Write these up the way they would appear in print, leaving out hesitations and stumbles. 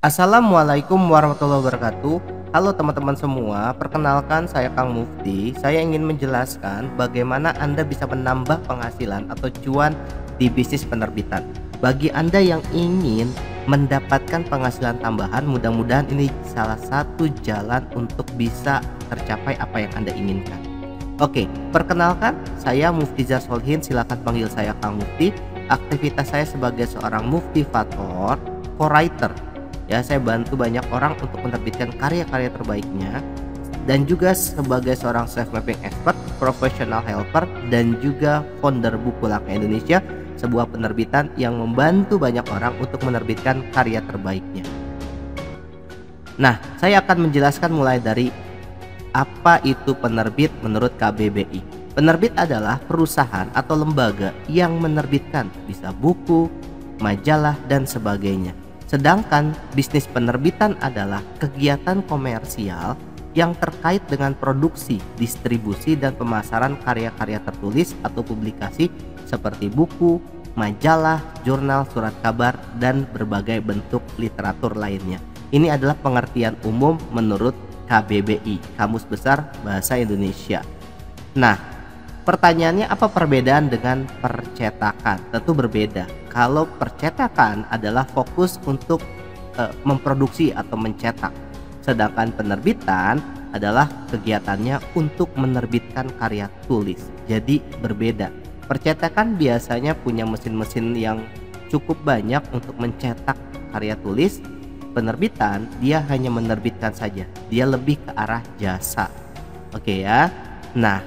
Assalamualaikum warahmatullahi wabarakatuh. Halo teman-teman semua, perkenalkan saya Kang Mufti. Saya ingin menjelaskan bagaimana Anda bisa menambah penghasilan atau cuan di bisnis penerbitan. Bagi Anda yang ingin mendapatkan penghasilan tambahan, mudah-mudahan ini salah satu jalan untuk bisa tercapai apa yang Anda inginkan. Oke, perkenalkan saya Muftizar Solihin, silakan panggil saya Kang Mufti. Aktivitas saya sebagai seorang motivator, co-writer. Ya, saya bantu banyak orang untuk menerbitkan karya-karya terbaiknya, dan juga sebagai seorang self mapping expert, professional helper, dan juga founder Buku Langka Indonesia, sebuah penerbitan yang membantu banyak orang untuk menerbitkan karya terbaiknya. Nah, saya akan menjelaskan mulai dari apa itu penerbit menurut KBBI. Penerbit adalah perusahaan atau lembaga yang menerbitkan bisa buku, majalah, dan sebagainya. Sedangkan bisnis penerbitan adalah kegiatan komersial yang terkait dengan produksi, distribusi, dan pemasaran karya-karya tertulis atau publikasi seperti buku, majalah, jurnal, surat kabar, dan berbagai bentuk literatur lainnya. Ini adalah pengertian umum menurut KBBI, Kamus Besar Bahasa Indonesia. Nah, pertanyaannya apa perbedaan dengan percetakan? Tentu berbeda. Kalau percetakan adalah fokus untuk memproduksi atau mencetak, sedangkan penerbitan adalah kegiatannya untuk menerbitkan karya tulis. Jadi berbeda. Percetakan biasanya punya mesin-mesin yang cukup banyak untuk mencetak karya tulis. Penerbitan dia hanya menerbitkan saja. Dia lebih ke arah jasa. Oke ya. Nah,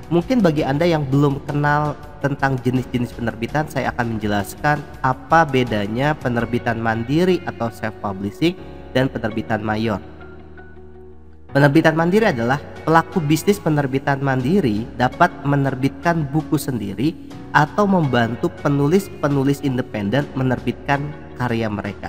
mungkin bagi Anda yang belum kenal tentang jenis-jenis penerbitan, saya akan menjelaskan apa bedanya penerbitan mandiri atau self publishing dan penerbitan mayor. Penerbitan mandiri adalah pelaku bisnis penerbitan mandiri dapat menerbitkan buku sendiri atau membantu penulis-penulis independen menerbitkan karya mereka.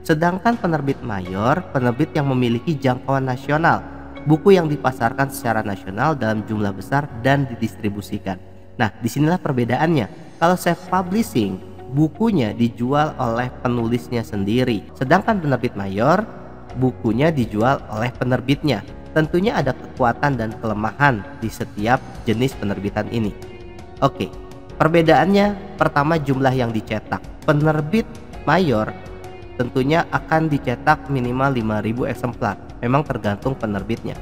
Sedangkan penerbit mayor, penerbit yang memiliki jangkauan nasional, buku yang dipasarkan secara nasional dalam jumlah besar dan didistribusikan. Nah, disinilah perbedaannya. Kalau self publishing, bukunya dijual oleh penulisnya sendiri, sedangkan penerbit mayor, bukunya dijual oleh penerbitnya. Tentunya ada kekuatan dan kelemahan di setiap jenis penerbitan ini. Oke, perbedaannya pertama jumlah yang dicetak. Penerbit mayor tentunya akan dicetak minimal 5.000 eksemplar. Memang tergantung penerbitnya.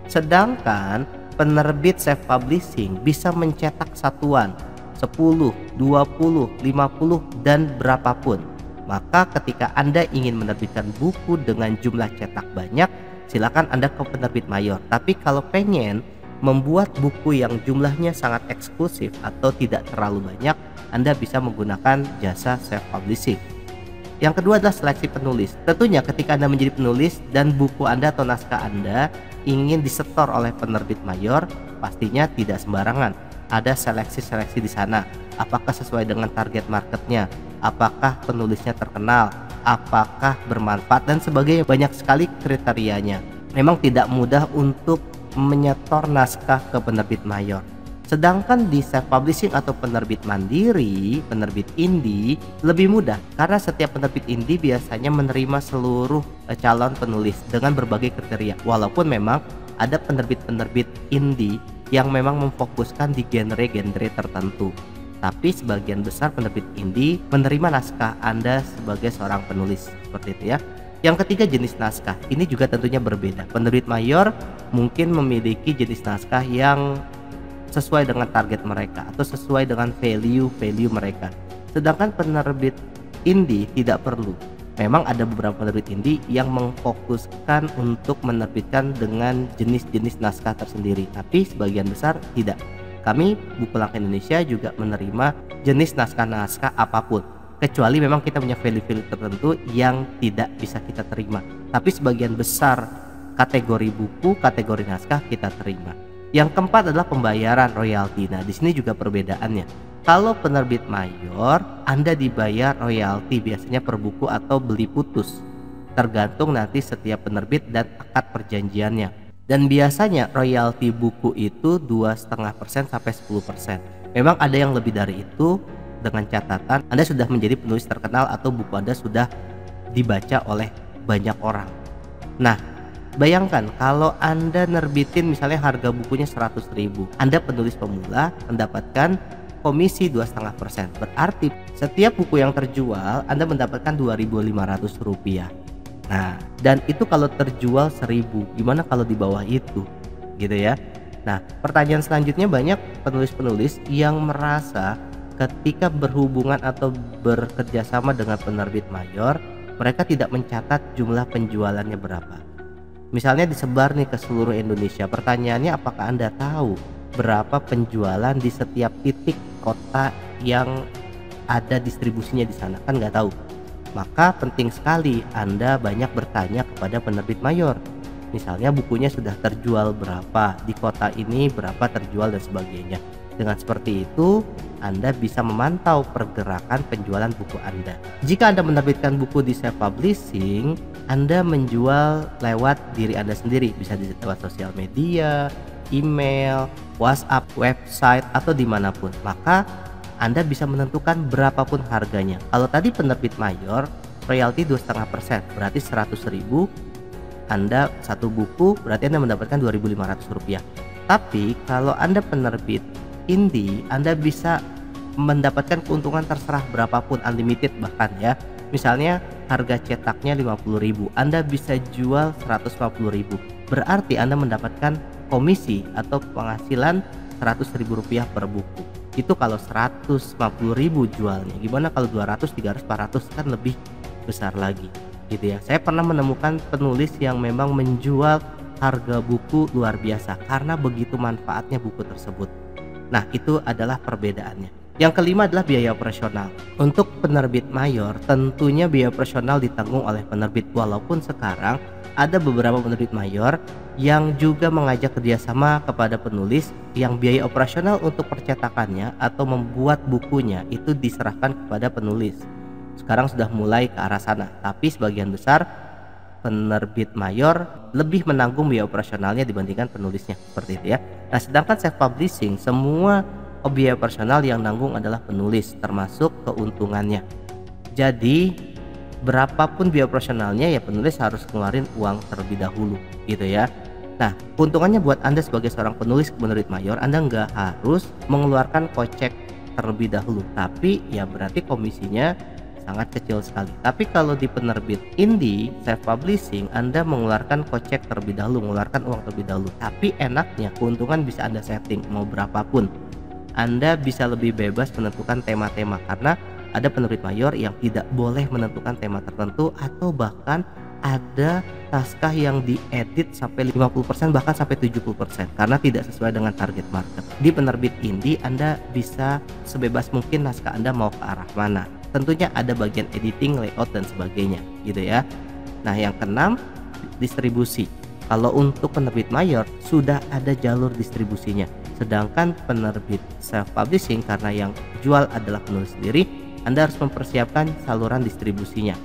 Sedangkan penerbit self publishing bisa mencetak satuan 10, 20, 50, dan berapapun. Maka ketika Anda ingin menerbitkan buku dengan jumlah cetak banyak, silakan Anda ke penerbit mayor. Tapi kalau pengen membuat buku yang jumlahnya sangat eksklusif atau tidak terlalu banyak, Anda bisa menggunakan jasa self publishing. Yang kedua adalah seleksi penulis. Tentunya ketika Anda menjadi penulis dan buku Anda atau naskah Anda ingin disetor oleh penerbit mayor, pastinya tidak sembarangan. Ada seleksi-seleksi di sana. Apakah sesuai dengan target marketnya? Apakah penulisnya terkenal? Apakah bermanfaat? Dan sebagainya. Banyak sekali kriterianya. Memang tidak mudah untuk menyetor naskah ke penerbit mayor. Sedangkan di self publishing atau penerbit mandiri, penerbit indie lebih mudah karena setiap penerbit indie biasanya menerima seluruh calon penulis dengan berbagai kriteria. Walaupun memang ada penerbit-penerbit indie yang memang memfokuskan di genre-genre tertentu. Tapi sebagian besar penerbit indie menerima naskah Anda sebagai seorang penulis, seperti itu ya. Yang ketiga, jenis naskah. Ini juga tentunya berbeda. Penerbit mayor mungkin memiliki jenis naskah yang sesuai dengan target mereka atau sesuai dengan value mereka. Sedangkan penerbit indie tidak perlu. Memang ada beberapa penerbit indie yang memfokuskan untuk menerbitkan dengan jenis-jenis naskah tersendiri, tapi sebagian besar tidak. Kami Buku Langka Indonesia juga menerima jenis naskah-naskah apapun, kecuali memang kita punya value tertentu yang tidak bisa kita terima. Tapi sebagian besar kategori buku, kategori naskah kita terima. Yang keempat adalah pembayaran royalti. Nah, di sini juga perbedaannya. Kalau penerbit mayor, Anda dibayar royalti biasanya per buku atau beli putus. Tergantung nanti setiap penerbit dan akad perjanjiannya. Dan biasanya royalti buku itu 2,5% sampai 10%. Memang ada yang lebih dari itu, dengan catatan Anda sudah menjadi penulis terkenal atau buku Anda sudah dibaca oleh banyak orang. Nah, bayangkan kalau Anda nerbitin misalnya harga bukunya 100.000, Anda penulis pemula mendapatkan komisi 2,5%. Berarti setiap buku yang terjual Anda mendapatkan Rp2.500. Nah, dan itu kalau terjual 1.000, gimana kalau di bawah itu? Gitu ya. Nah, pertanyaan selanjutnya, banyak penulis-penulis yang merasa ketika berhubungan atau bekerja sama dengan penerbit mayor, mereka tidak mencatat jumlah penjualannya berapa. Misalnya disebar nih ke seluruh Indonesia. Pertanyaannya, apakah Anda tahu berapa penjualan di setiap titik kota yang ada distribusinya di sana? Kan nggak tahu. Maka penting sekali Anda banyak bertanya kepada penerbit mayor. Misalnya bukunya sudah terjual berapa, di kota ini berapa terjual dan sebagainya. Dengan seperti itu Anda bisa memantau pergerakan penjualan buku Anda. Jika Anda menerbitkan buku di self publishing, Anda menjual lewat diri Anda sendiri, bisa lewat sosial media, email, WhatsApp, website, atau dimanapun. Maka Anda bisa menentukan berapapun harganya. Kalau tadi penerbit mayor royalti 2,5%, berarti 100.000. Anda satu buku berarti Anda mendapatkan Rp2.500. Tapi kalau Anda penerbit indie, Anda bisa mendapatkan keuntungan terserah berapapun, unlimited bahkan ya. Misalnya harga cetaknya 50.000, Anda bisa jual 150.000. Berarti Anda mendapatkan komisi atau penghasilan Rp100.000 per buku. Itu kalau 150.000 jualnya. Gimana kalau 200, 300, 400, kan lebih besar lagi. Gitu ya. Saya pernah menemukan penulis yang memang menjual harga buku luar biasa karena begitu manfaatnya buku tersebut. Nah, itu adalah perbedaannya. Yang kelima adalah biaya operasional. Untuk penerbit mayor, tentunya biaya operasional ditanggung oleh penerbit. Walaupun sekarang ada beberapa penerbit mayor yang juga mengajak kerjasama kepada penulis yang biaya operasional untuk percetakannya atau membuat bukunya itu diserahkan kepada penulis. Sekarang sudah mulai ke arah sana, tapi sebagian besar penerbit mayor lebih menanggung biaya operasionalnya dibandingkan penulisnya, seperti itu ya. Nah, sedangkan self publishing, semua biaya operasional yang nanggung adalah penulis, termasuk keuntungannya. Jadi berapapun biaya operasionalnya ya penulis harus ngeluarin uang terlebih dahulu, gitu ya. Nah, keuntungannya buat Anda sebagai seorang penulis penerbit mayor, Anda nggak harus mengeluarkan kocek terlebih dahulu, tapi ya berarti komisinya sangat kecil sekali. Tapi kalau di penerbit indie self publishing, Anda mengeluarkan kocek terlebih dahulu, mengeluarkan uang terlebih dahulu. Tapi enaknya keuntungan bisa Anda setting mau berapapun. Anda bisa lebih bebas menentukan tema-tema, karena ada penerbit mayor yang tidak boleh menentukan tema tertentu, atau bahkan ada naskah yang diedit sampai 50%, bahkan sampai 70% karena tidak sesuai dengan target market. Di penerbit indie Anda bisa sebebas mungkin naskah Anda mau ke arah mana. Tentunya ada bagian editing, layout dan sebagainya, gitu ya. Nah, yang keenam, distribusi. Kalau untuk penerbit mayor sudah ada jalur distribusinya, sedangkan penerbit self publishing karena yang jual adalah penulis sendiri, Anda harus mempersiapkan saluran distribusinya.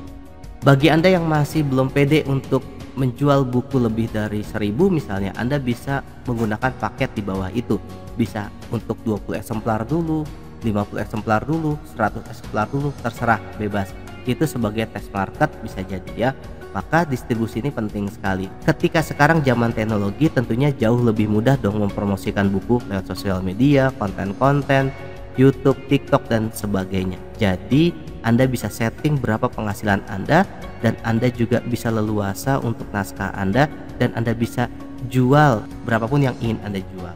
Bagi Anda yang masih belum pede untuk menjual buku lebih dari 1.000 misalnya, Anda bisa menggunakan paket di bawah itu. Bisa untuk 20 eksemplar dulu, 50 eksemplar dulu, 100 eksemplar dulu, terserah, bebas. Itu sebagai test market bisa jadi ya. Maka distribusi ini penting sekali. Ketika sekarang zaman teknologi, tentunya jauh lebih mudah dong mempromosikan buku lewat sosial media, konten-konten, YouTube, TikTok dan sebagainya. Jadi Anda bisa setting berapa penghasilan Anda, dan Anda juga bisa leluasa untuk naskah Anda, dan Anda bisa jual berapapun yang ingin Anda jual.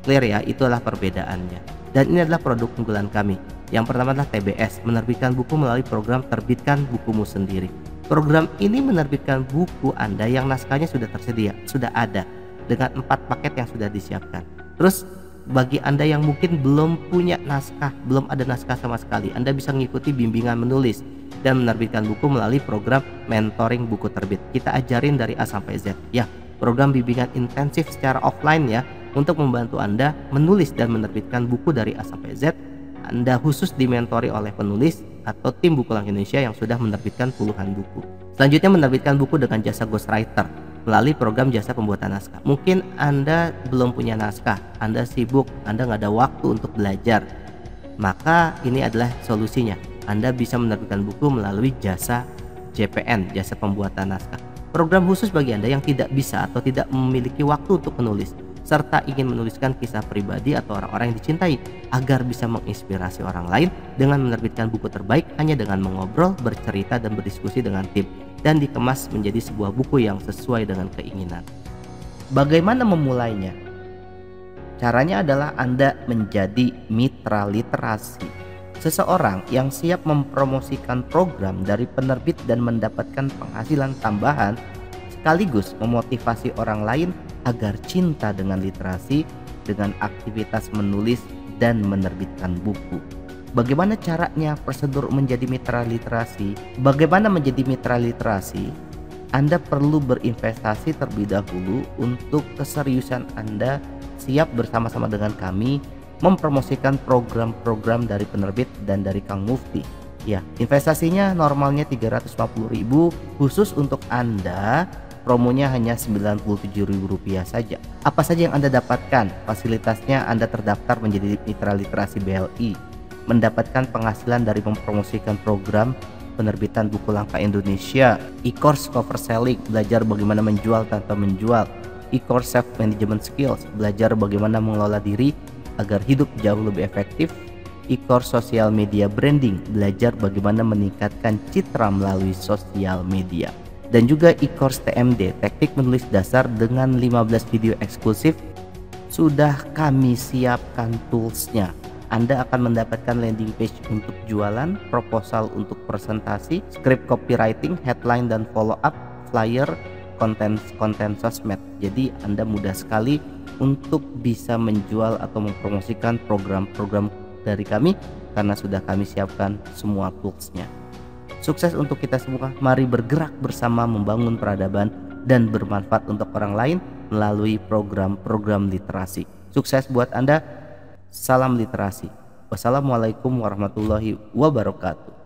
Clear ya, itulah perbedaannya. Dan ini adalah produk unggulan kami. Yang pertama adalah TBS, menerbitkan buku melalui program Terbitkan Bukumu Sendiri. Program ini menerbitkan buku Anda yang naskahnya sudah tersedia, sudah ada, dengan 4 paket yang sudah disiapkan. Terus bagi Anda yang mungkin belum punya naskah, belum ada naskah sama sekali, Anda bisa mengikuti bimbingan menulis dan menerbitkan buku melalui program mentoring buku terbit. Kita ajarin dari A sampai Z ya, program bimbingan intensif secara offline ya, untuk membantu Anda menulis dan menerbitkan buku dari A sampai Z. Anda khusus dimentori oleh penulis atau tim Buku Lang Indonesia yang sudah menerbitkan puluhan buku. Selanjutnya, menerbitkan buku dengan jasa ghostwriter melalui program jasa pembuatan naskah. Mungkin Anda belum punya naskah, Anda sibuk, Anda nggak ada waktu untuk belajar. Maka ini adalah solusinya. Anda bisa menerbitkan buku melalui jasa JPN, jasa pembuatan naskah. Program khusus bagi Anda yang tidak bisa atau tidak memiliki waktu untuk menulis, serta ingin menuliskan kisah pribadi atau orang-orang yang dicintai agar bisa menginspirasi orang lain dengan menerbitkan buku terbaik hanya dengan mengobrol, bercerita, dan berdiskusi dengan tim, dan dikemas menjadi sebuah buku yang sesuai dengan keinginan. Bagaimana memulainya? Caranya adalah Anda menjadi mitra literasi, seseorang yang siap mempromosikan program dari penerbit dan mendapatkan penghasilan tambahan, sekaligus memotivasi orang lain agar cinta dengan literasi dengan aktivitas menulis dan menerbitkan buku. Bagaimana caranya prosedur menjadi mitra literasi? Bagaimana menjadi mitra literasi? Anda perlu berinvestasi terlebih dahulu untuk keseriusan Anda siap bersama-sama dengan kami mempromosikan program-program dari penerbit dan dari Kang Mufti. Ya, investasinya normalnya 350.000, khusus untuk Anda promonya hanya Rp97.000 saja. Apa saja yang Anda dapatkan? Fasilitasnya Anda terdaftar menjadi mitra literasi BLI, mendapatkan penghasilan dari mempromosikan program penerbitan buku langka Indonesia, e-course cover selling, belajar bagaimana menjual tanpa menjual, e-course self management skills, belajar bagaimana mengelola diri agar hidup jauh lebih efektif, e-course social media branding, belajar bagaimana meningkatkan citra melalui sosial media, dan juga e-course TMD, teknik menulis dasar dengan 15 video eksklusif. Sudah kami siapkan toolsnya. Anda akan mendapatkan landing page untuk jualan, proposal untuk presentasi, script copywriting, headline dan follow up, flyer, konten sosmed. Jadi Anda mudah sekali untuk bisa menjual atau mempromosikan program-program dari kami karena sudah kami siapkan semua toolsnya. Sukses untuk kita semua. Mari bergerak bersama membangun peradaban dan bermanfaat untuk orang lain melalui program-program literasi. Sukses buat Anda. Salam literasi. Wassalamualaikum warahmatullahi wabarakatuh.